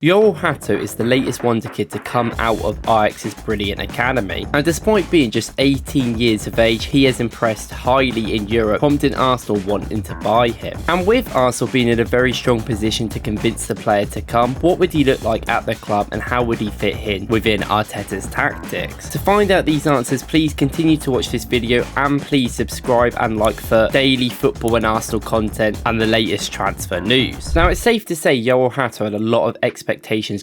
Jorrel Hato is the latest wonderkid to come out of Ajax's brilliant academy, and despite being just 18 years of age, he has impressed highly in Europe, prompting Arsenal wanting to buy him. And with Arsenal being in a very strong position to convince the player to come, what would he look like at the club and how would he fit in within Arteta's tactics? To find out these answers, please continue to watch this video and please subscribe and like for daily football and Arsenal content and the latest transfer news. Now, it's safe to say Jorrel Hato had a lot of expectations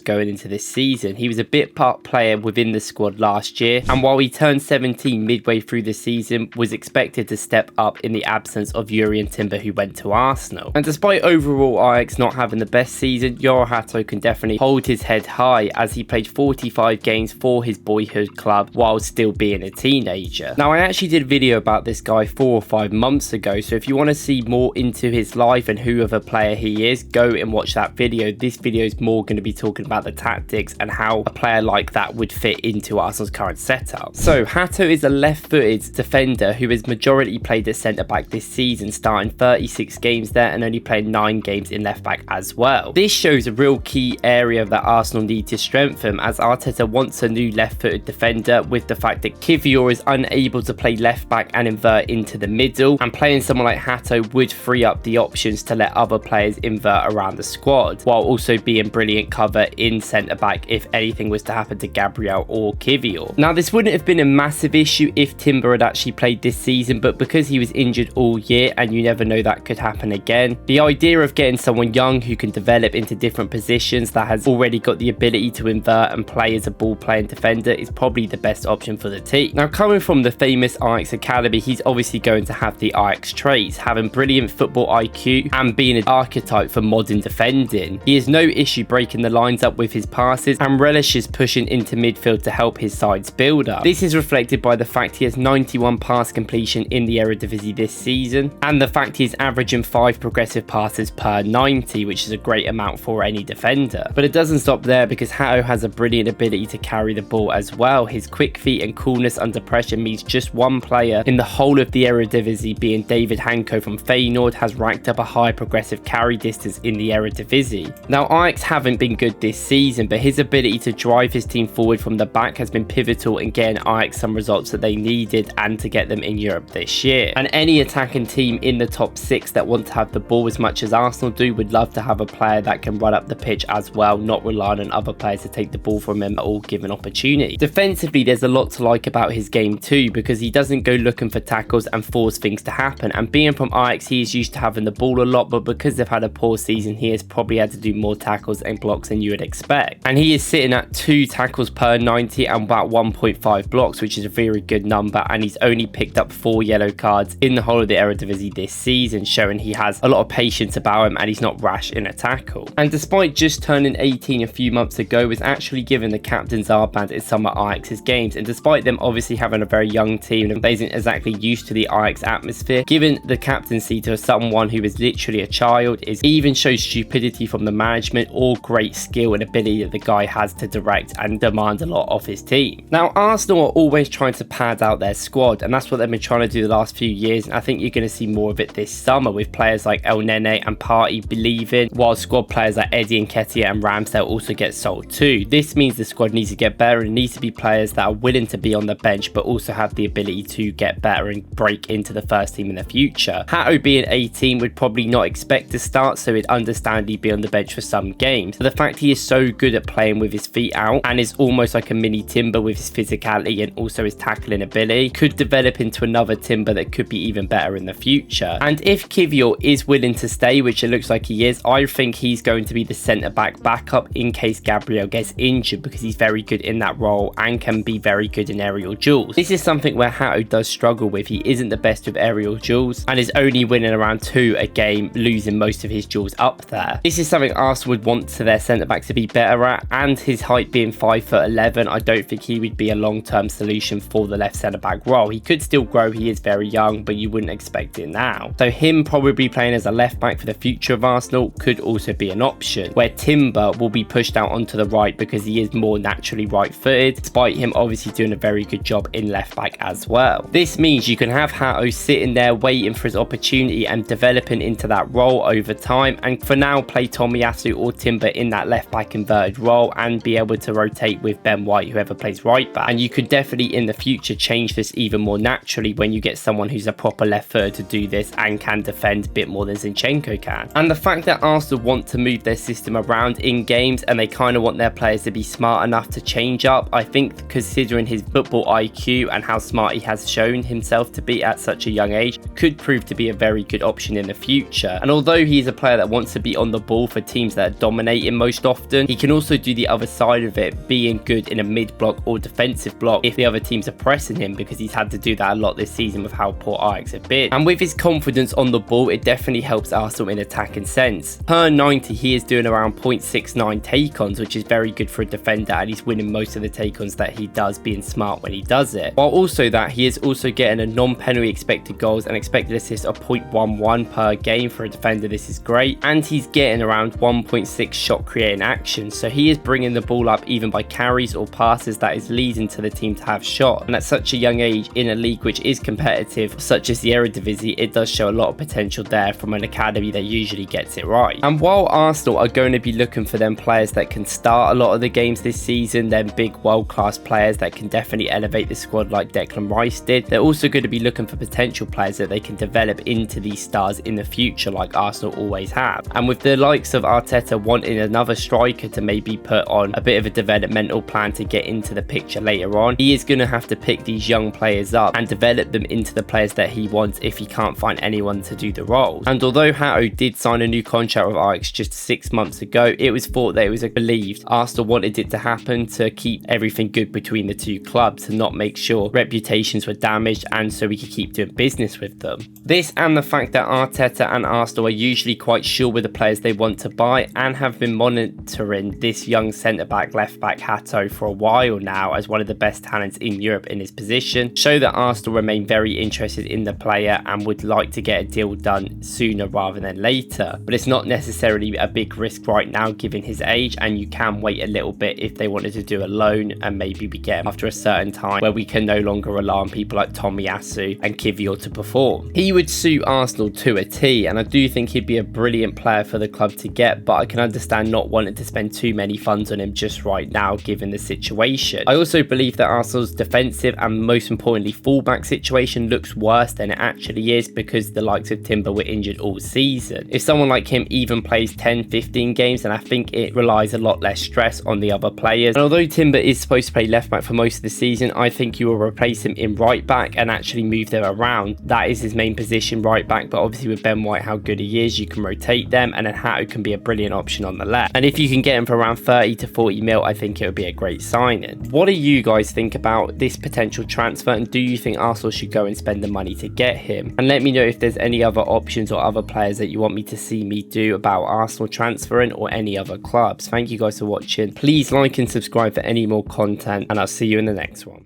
going into this season. He was a bit part player within the squad last year, and while he turned 17 midway through the season, was expected to step up in the absence of Jurrien Timber, who went to Arsenal. And despite overall Ajax not having the best season, Jorrel Hato can definitely hold his head high as he played 45 games for his boyhood club while still being a teenager. Now, I actually did a video about this guy 4 or 5 months ago, so if you want to see more into his life and who of a player he is, go and watch that video. This video is more going to be talking about the tactics and how a player like that would fit into Arsenal's current setup. So Hato is a left-footed defender who has majority played at centre-back this season, starting 36 games there and only playing 9 games in left-back as well. This shows a real key area that Arsenal need to strengthen, as Arteta wants a new left-footed defender, with the fact that Kiwior is unable to play left-back and invert into the middle, and playing someone like Hato would free up the options to let other players invert around the squad, while also being brilliant cover in centre-back if anything was to happen to Gabriel or Kiwior. Now, this wouldn't have been a massive issue if Timber had actually played this season, but because he was injured all year and you never know that could happen again, the idea of getting someone young who can develop into different positions that has already got the ability to invert and play as a ball-playing defender is probably the best option for the team. Now, coming from the famous Ajax academy, he's obviously going to have the Ajax traits, having brilliant football IQ and being an archetype for modern defending. He has no issue breaking the lines up with his passes and relishes pushing into midfield to help his side's build up. This is reflected by the fact he has 91 pass completion in the Eredivisie this season, and the fact he is averaging 5 progressive passes per 90, which is a great amount for any defender. But it doesn't stop there, because Hato has a brilliant ability to carry the ball as well. His quick feet and coolness under pressure means just one player in the whole of the Eredivisie, being David Hanko from Feyenoord, has racked up a high progressive carry distance in the Eredivisie. Now, Ajax haven't been good this season, but his ability to drive his team forward from the back has been pivotal in getting Ajax some results that they needed and to get them in Europe this year. And any attacking team in the top 6 that want to have the ball as much as Arsenal do would love to have a player that can run up the pitch as well, not relying on other players to take the ball from him at all given opportunity. Defensively, there's a lot to like about his game too, because he doesn't go looking for tackles and force things to happen. And being from Ajax, he is used to having the ball a lot, but because they've had a poor season, he has probably had to do more tackles and blocks than you would expect. And he is sitting at 2 tackles per 90 and about 1.5 blocks, which is a very good number, and he's only picked up 4 yellow cards in the whole of the Eredivisie this season, showing he has a lot of patience about him and he's not rash in a tackle. And despite just turning 18 a few months ago, was actually given the captain's armband in some of Ajax's games, and despite them obviously having a very young team and isn't exactly used to the Ajax atmosphere, given the captaincy to someone who is literally a child is even shows stupidity from the management or great skill and ability that the guy has to direct and demand a lot of his team. Now, Arsenal are always trying to pad out their squad, and that's what they've been trying to do the last few years, and I think you're going to see more of it this summer with players like El Nene and Partey believing, while squad players like Eddie Nketiah and Ramsdale also get sold too. This means the squad needs to get better and needs to be players that are willing to be on the bench but also have the ability to get better and break into the first team in the future. Hato being 18 would probably not expect to start, so he'd understandably be on the bench for some games. But the fact he is so good at playing with his feet out and is almost like a mini Timber with his physicality and also his tackling ability could develop into another Timber that could be even better in the future. And if Kiwior is willing to stay, which it looks like he is, I think he's going to be the centre-back backup in case Gabriel gets injured, because he's very good in that role and can be very good in aerial duels. This is something where Hato does struggle with. He isn't the best with aerial duels and is only winning around 2 a game, losing most of his duels up there. This is something Arsenal would want to their centre-back to be better at, and his height being 5'11", I don't think he would be a long-term solution for the left centre-back role. He could still grow, he is very young, but you wouldn't expect it now. So him probably playing as a left-back for the future of Arsenal could also be an option, where Timber will be pushed out onto the right because he is more naturally right-footed, despite him obviously doing a very good job in left-back as well. This means you can have Hato sitting there waiting for his opportunity and developing into that role over time, and for now play Tomiyasu or Timber in in that left back inverted role and be able to rotate with Ben White, whoever plays right back. And you could definitely in the future change this even more naturally when you get someone who's a proper left footer to do this and can defend a bit more than Zinchenko can. And the fact that Arsenal want to move their system around in games and they kind of want their players to be smart enough to change up, I think considering his football IQ and how smart he has shown himself to be at such a young age, could prove to be a very good option in the future. And although he's a player that wants to be on the ball for teams that are dominating most often, he can also do the other side of it, being good in a mid-block or defensive block if the other teams are pressing him, because he's had to do that a lot this season with how poor Ajax have been. And with his confidence on the ball, it definitely helps Arsenal in attacking sense. Per 90, he is doing around 0.69 take-ons, which is very good for a defender, and he's winning most of the take-ons that he does, being smart when he does it. While also that, he is also getting a non-penalty expected goals and expected assists of 0.11 per game for a defender. This is great. And he's getting around 1.6 shot creating actions, so he is bringing the ball up even by carries or passes that is leading to the team to have shot. And at such a young age in a league which is competitive such as the Eredivisie, it does show a lot of potential there from an academy that usually gets it right. And while Arsenal are going to be looking for them players that can start a lot of the games this season, them big world-class players that can definitely elevate the squad like Declan Rice did, they're also going to be looking for potential players that they can develop into these stars in the future like Arsenal always have. And with the likes of Arteta wanting another striker to maybe put on a bit of a developmental plan to get into the picture later on, he is going to have to pick these young players up and develop them into the players that he wants if he can't find anyone to do the roles. And although Hato did sign a new contract with Ajax just 6 months ago, it was thought that it was believed Arsenal wanted it to happen to keep everything good between the two clubs, to not make sure reputations were damaged and so we could keep doing business with them. This and the fact that Arteta and Arsenal are usually quite sure with the players they want to buy and have been monitoring this young centre-back, left-back Hato for a while now as one of the best talents in Europe in his position, show that Arsenal remain very interested in the player and would like to get a deal done sooner rather than later. But it's not necessarily a big risk right now given his age, and you can wait a little bit if they wanted to do a loan and maybe we get after a certain time where we can no longer rely on people like Tomiyasu and Kivior to perform. He would suit Arsenal to a T, and I do think he'd be a brilliant player for the club to get, but I can understand not wanting to spend too many funds on him just right now given the situation. I also believe that Arsenal's defensive and most importantly fullback situation looks worse than it actually is because the likes of Timber were injured all season. If someone like him even plays 10-15 games, then I think it relies a lot less stress on the other players. And although Timber is supposed to play left back for most of the season, I think you will replace him in right back and actually move them around. That is his main position, right back, but obviously with Ben White, how good he is, you can rotate them, and then Hato can be a brilliant option on the left. And if you can get him for around 30 to 40 mil, I think it would be a great signing. What do you guys think about this potential transfer, and do you think Arsenal should go and spend the money to get him? And let me know if there's any other options or other players that you want me to see me do about Arsenal transferring or any other clubs. Thank you guys for watching. Please like and subscribe for any more content, and I'll see you in the next one.